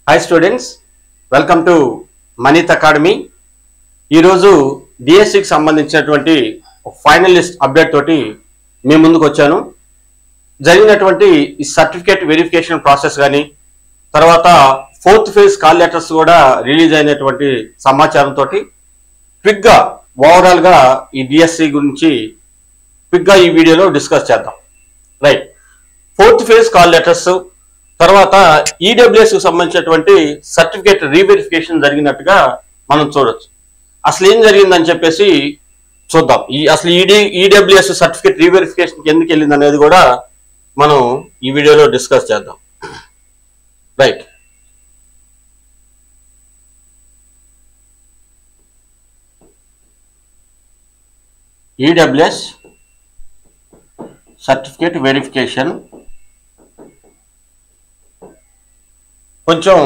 Hi students, welcome to Manith Academy. ఈ రోజు DSC కి సంబంధించినటువంటి ఫైనల్ లిస్ట్ అప్డేట్ తోటి మీ ముందుకు వచ్చాను. జరిగినటువంటి ఈ సర్టిఫికేట్ వెరిఫికేషన్ ప్రాసెస్ గాని తర్వాత ఫోర్త్ ఫేజ్ కాల్ లెటర్స్ కూడా రిలీజ్ అయినటువంటి సమాచారం తోటి క్విక్ గా ఓవరాల్ గా ఈ DSC గురించి క్విక్ గా ఈ వీడియోలో డిస్కస్ చేద్దాం. Right, fourth phase call letters తర్వాత ఈడబ్ల్యూఎస్ కు సంబంధించినటువంటి సర్టిఫికేట్ రీవెరిఫికేషన్ జరిగినట్టుగా మనం చూడొచ్చు. అసలు ఏం జరిగిందని చెప్పేసి చూద్దాం. అసలు ఈడబ్ల్యూఎస్ సర్టిఫికేట్ రీవెరిఫికేషన్ ఎందుకు వెళ్ళింది అనేది కూడా మనం ఈ వీడియోలో డిస్కస్ చేద్దాం. రైట్, ఈడబ్ల్యూఎస్ సర్టిఫికేట్ వెరిఫికేషన్ కొంచెం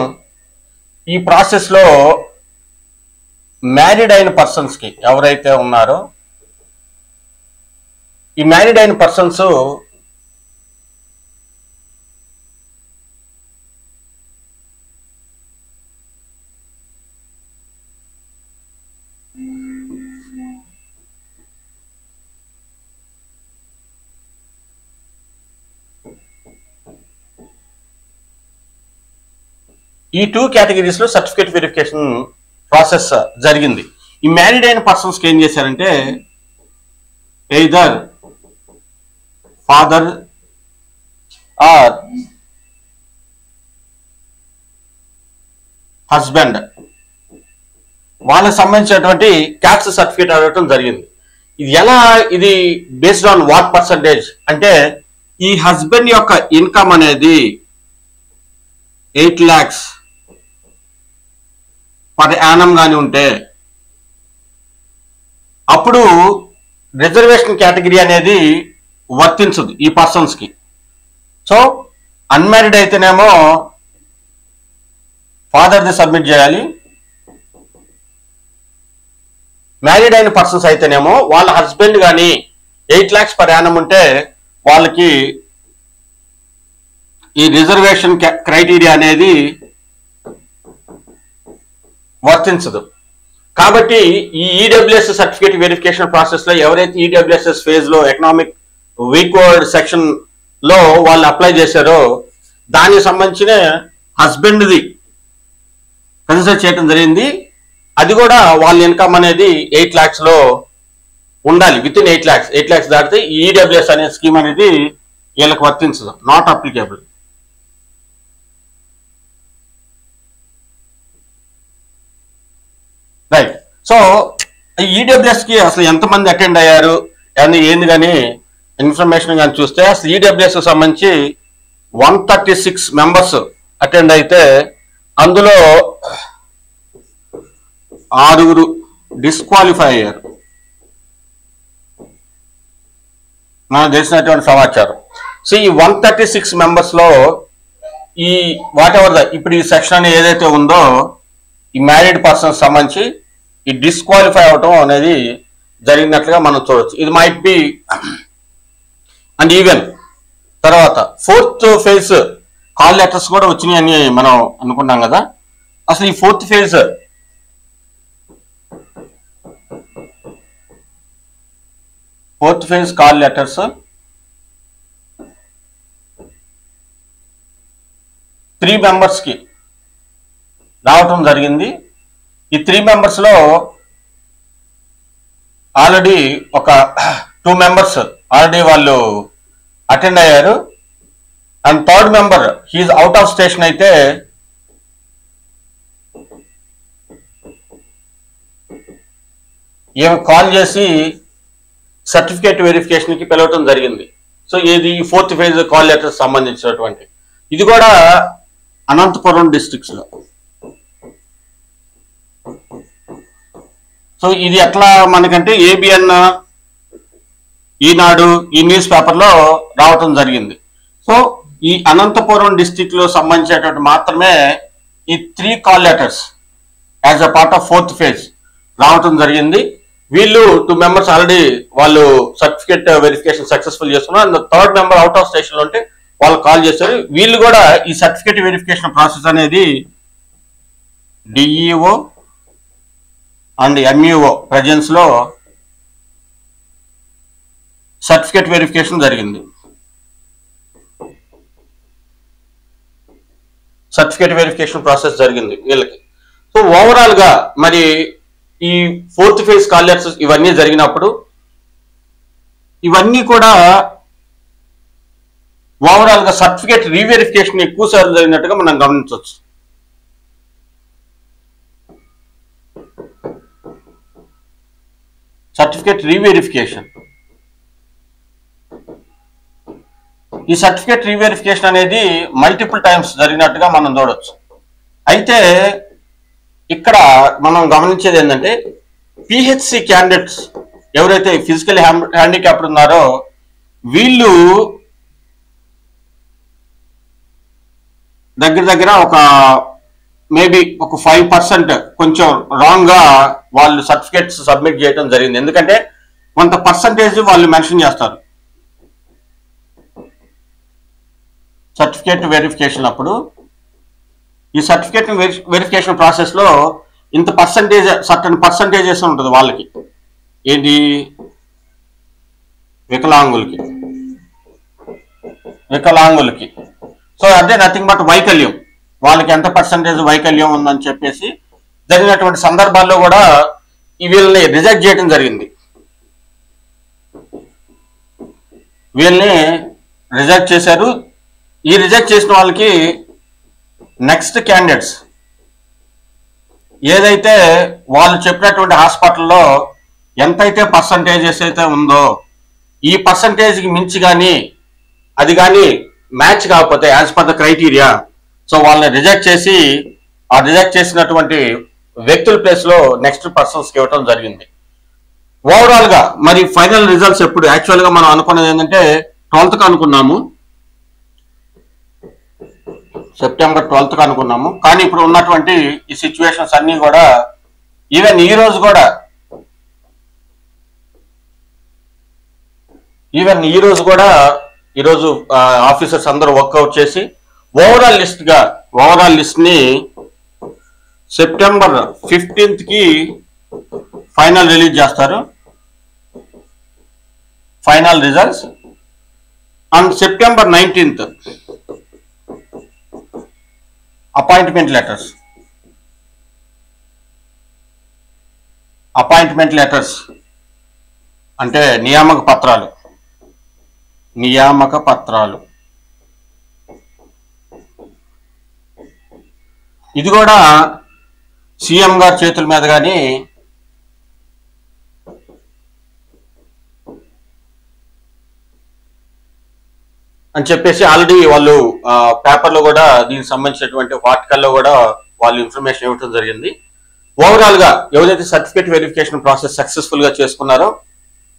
ఈ ప్రాసెస్ లో మ్యారీడ్ అయిన పర్సన్స్ కి ఎవరైతే ఉన్నారో ఈ మ్యారీడ్ అయిన పర్సన్స్ ఈ టూ కేటగిరీస్ లో సర్టిఫికేట్ వెరిఫికేషన్ ప్రాసెస్ జరిగింది. ఈ మ్యారీడ్ అయిన పర్సన్స్ కి ఏం చేశారంటే ఎయిదర్ ఫాదర్ ఆర్ హస్బెండ్ వాళ్ళకి సంబంధించినటువంటి క్యాస్ట్ సర్టిఫికేట్ అడగటం జరిగింది. ఇది బేస్డ్ ఆన్ వాట్ పర్సంటేజ్ అంటే ఈ హస్బెండ్ యొక్క ఇన్కమ్ అనేది 8 lakhs పర్ యానం గాని ఉంటే అప్పుడు రిజర్వేషన్ కేటగిరీ అనేది వర్తించదు ఈ పర్సన్స్ కి. సో అన్మ్యారీడ్ అయితేనేమో ఫాదర్ది సబ్మిట్ చేయాలి, మ్యారీడ్ అయిన పర్సన్స్ అయితేనేమో వాళ్ళ హస్బెండ్ కానీ 8 lakhs పర్ యానం ఉంటే వాళ్ళకి ఈ రిజర్వేషన్ క్రైటీరియా అనేది వర్తించదు. కాబట్టి ఈ ఈడబ్ల్యూఎస్ సర్టిఫికేట్ వెరిఫికేషన్ ప్రాసెస్ లో ఎవరైతే ఈడబ్ల్యూఎస్ ఫేజ్ లో ఎకనామిక్ వీక్వర్డ్ సెక్షన్ లో వాళ్ళు అప్లై చేశారో దానికి సంబంధించిన హస్బెండ్ది కన్సిడర్ చేయడం జరిగింది. అది కూడా వాళ్ళ ఇన్కమ్ అనేది 8 lakhs లో ఉండాలి, విత్ ఇన్ 8 lakhs. 8 lakhs దాటితే ఈ ఈడబ్ల్యూఎస్ అనే స్కీమ్ అనేది వీళ్ళకి వర్తించదు, not applicable. Right, so EWS కి అసలు ఎంతమంది అటెండ్ అయ్యారు అని ఏంది కానీ ఇన్ఫర్మేషన్ కానీ చూస్తే అసలు ఈడబ్ల్యూఎస్ కి సంబంధించి 136 మెంబర్స్ అటెండ్ అయితే అందులో 6 డిస్క్వాలిఫై అయ్యారు నాకు తెలిసినటువంటి సమాచారం. సో ఈ 136 మెంబర్స్ లో ఈ వాట్ ఎవర్ ఇప్పుడు ఈ సెక్షన్ ఏదైతే ఉందో ఈ మ్యారీడ్ పర్సన్స్ సంబంధించి ఈ డిస్క్వాలిఫై అవటం అనేది జరిగినట్లుగా మనం చూడవచ్చు. ఇది మైట్ బి అండ్ ఈవెన్ తర్వాత ఫోర్త్ ఫేజ్ కాల్ లెటర్స్ కూడా వచ్చినాయి అని మనం అనుకున్నాం కదా. అసలు ఈ fourth phase call letters 3 members కి రావటం జరిగింది. ఈ 3 మెంబర్స్ లో ఆల్రెడీ ఒక 2 మెంబర్స్ ఆల్రెడీ వాళ్ళు అటెండ్ అయ్యారు. And third member he is out of station అయితే ఈమె కాల్ చేసి సర్టిఫికేట్ వెరిఫికేషన్ కి పిలవటం జరిగింది. సో ఇది ఫోర్త్ ఫేజ్ కాల్ లెటర్స్ సంబంధించినటువంటి ఇది కూడా అనంతపురం డిస్ట్రిక్ట్స్ లో. సో ఇది ఎట్లా మనకంటే ఏబిఎన్, ఈనాడు, ఈ న్యూస్ పేపర్ లో రావటం జరిగింది. సో ఈ అనంతపురం డిస్ట్రిక్ట్ లో సంబంధించినటువంటి మాత్రమే ఈ 3 call letters as a part of fourth phase రావటం జరిగింది. వీళ్ళు 2 మెంబర్స్ ఆల్రెడీ వాళ్ళు సర్టిఫికేట్ వెరిఫికేషన్ సక్సెస్ఫుల్ చేస్తున్నారు. And third member out of station లో ఉంటే వాళ్ళు కాల్ చేశారు. వీళ్ళు కూడా ఈ సర్టిఫికేట్ వెరిఫికేషన్ ప్రాసెస్ అనేది డిఈఓ అండ్ ఎంఈఓ ప్రెజెన్స్ లో సర్టిఫికేట్ వెరిఫికేషన్ జరిగింది. సర్టిఫికేట్ వెరిఫికేషన్ ప్రాసెస్ జరిగింది వీళ్ళకి. సో ఓవరాల్ గా మరి ఈ 4th ఫేజ్ కాల్ లెటర్స్ ఇవన్నీ జరిగినప్పుడు ఇవన్నీ కూడా ఓవరాల్ గా సర్టిఫికేట్ రీవెరిఫికేషన్ ఎక్కువ సార్లు జరిగినట్టుగా మనం గమనించవచ్చు. సర్టిఫికేట్ రీవెరిఫికేషన్, ఈ సర్టిఫికేట్ రీవెరిఫికేషన్ అనేది మల్టిపుల్ టైమ్స్ జరిగినట్టుగా మనం చూడవచ్చు. అయితే ఇక్కడ మనం గమనించేది ఏంటంటే పిహెచ్సి క్యాండిడేట్స్ ఎవరైతే ఫిజికల్ హ్యాండిక్యాప్డ్ ఉన్నారో వీళ్ళు దగ్గర ఒక మేబీ ఒక 5% కొంచెం రాంగ్ గా వాళ్ళు సర్టిఫికేట్స్ సబ్మిట్ చేయడం జరిగింది. ఎందుకంటే కొంత పర్సంటేజ్ వాళ్ళు మెన్షన్ చేస్తారు సర్టిఫికేట్ వెరిఫికేషన్ అప్పుడు. ఈ సర్టిఫికేట్ వెరిఫికేషన్ ప్రాసెస్ లో ఇంత పర్సంటేజ్, సర్టన్ పర్సంటేజెస్ ఉంటుంది వాళ్ళకి. ఏంటి? వికలాంగులకి. సో అంటే నథింగ్ బట్ వైకల్యం, వాళ్ళకి ఎంత పర్సంటేజ్ వైకల్యం ఉందని చెప్పేసి జరిగినటువంటి సందర్భాల్లో కూడా వీళ్ళని రిజెక్ట్ చేయడం జరిగింది. వీళ్ళని రిజెక్ట్ చేశారు. ఈ రిజెక్ట్ చేసిన వాళ్ళకి నెక్స్ట్ క్యాండిడేట్స్ ఏదైతే వాళ్ళు చెప్పినటువంటి హాస్పిటల్లో ఎంతైతే పర్సంటేజెస్ అయితే ఉందో ఈ పర్సంటేజ్కి మించి కానీ అది కానీ మ్యాచ్ కాకపోతే as per the criteria, so వాళ్ళని రిజెక్ట్ చేసి ఆ రిజెక్ట్ చేసినటువంటి వ్యక్తుల ప్లేస్ లో నెక్స్ట్ పర్సన్స్కి ఇవ్వటం జరిగింది. ఓవరాల్ గా మరి ఫైనల్ రిజల్ట్స్ ఎప్పుడు? యాక్చువల్ గా మనం అనుకున్నది ఏంటంటే 12th అనుకున్నాము, సెప్టెంబర్ 12th అనుకున్నాము. కానీ ఇప్పుడు ఉన్నటువంటి ఈ సిచ్యువేషన్స్ అన్ని కూడా ఈవెన్ ఈ రోజు కూడా ఈరోజు ఆఫీసర్స్ అందరూ వర్కౌట్ చేసి ఓవరాల్ లిస్ట్ ని సెప్టెంబర్ 15th ఫైనల్ రిలీజ్ చేస్తారు, final results. And September 19th appointment letters అంటే నియామక పత్రాలు. ఇది కూడా సీఎం గారి చేతుల మీద కానీ అని చెప్పేసి ఆల్రెడీ వాళ్ళు పేపర్లో కూడా దీనికి సంబంధించినటువంటి ఆర్టికల్లో కూడా వాళ్ళు ఇన్ఫర్మేషన్ ఇవ్వడం జరిగింది. ఓవరాల్ గా ఎవరైతే సర్టిఫికేట్ వెరిఫికేషన్ ప్రాసెస్ సక్సెస్ఫుల్ గా చేసుకున్నారో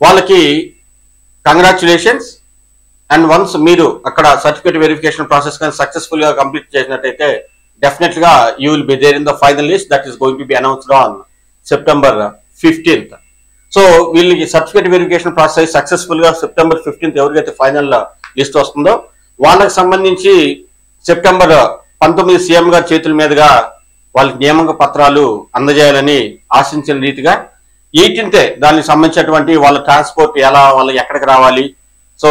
వాళ్ళకి కంగ్రాచులేషన్స్. అండ్ వన్స్ మీరు అక్కడ సర్టిఫికేట్ వెరిఫికేషన్ ప్రాసెస్ కానీ సక్సెస్ఫుల్ గా కంప్లీట్ చేసినట్టయితే డెఫినెట్ గా you will be there in the final list that is going to be announced on September 15th. సో వీళ్ళకి సర్టిఫికేట్ వెరిఫికేషన్ ప్రాసెస్ సక్సెస్ఫుల్ గా సెప్టెంబర్ 15th ఎవరికైతే ఫైనల్ లిస్ట్ వస్తుందో వాళ్ళకి సంబంధించి సెప్టెంబర్ 19 సీఎం గారి చేతుల మీదుగా వాళ్ళకి నియామక పత్రాలు అందజేయాలని ఆశించిన రీతిగా 18th దానికి సంబంధించినటువంటి వాళ్ళ ట్రాన్స్పోర్ట్ ఎలా, వాళ్ళు ఎక్కడికి రావాలి, సో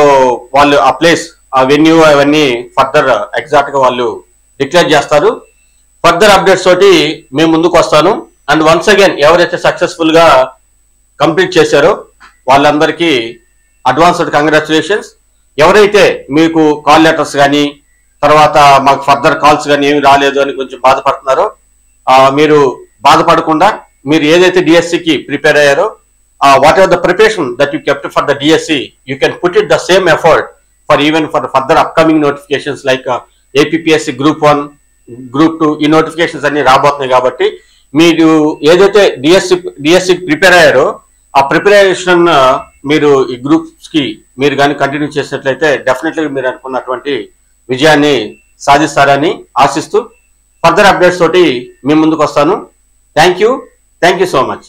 వాళ్ళు ఆ ప్లేస్, ఆ వెన్యూ అవన్నీ ఫర్దర్ ఎగ్జాక్ట్ గా వాళ్ళు డిక్లేర్ చేస్తారు. ఫర్దర్ అప్డేట్స్ తోటి మేము ముందుకు వస్తాను. అండ్ వన్స్ అగైన్ ఎవరైతే సక్సెస్ఫుల్ గా కంప్లీట్ చేశారో వాళ్ళందరికీ అడ్వాన్స్డ్ కంగ్రాచులేషన్స్. ఎవరైతే మీకు కాల్ లెటర్స్ కానీ తర్వాత మాకు ఫర్దర్ కాల్స్ కానీ ఏమి రాలేదు అని కొంచెం బాధపడుతున్నారో మీరు బాధపడకుండా మీరు ఏదైతే డిఎస్సికి ప్రిపేర్ అయ్యారో what ever the preparation that you kept for the DSC you can put it the same effort for even for further upcoming notifications like APSC Group 1, Group 2 ఈ నోటిఫికేషన్స్ అన్ని రాబోతున్నాయి. కాబట్టి మీరు ఏదైతే డిఎస్సికి ప్రిపేర్ అయ్యారో ఆ ప్రిపరేషన్ మీరు ఈ గ్రూప్స్ కి మీరు కానీ కంటిన్యూ చేసినట్లయితే డెఫినెట్లీ మీరు అనుకున్నటువంటి విజయాన్ని సాధిస్తారని ఆశిస్తూ ఫర్దర్ అప్డేట్స్ తోటి మీ ముందుకు వస్తాను. Thank you so much.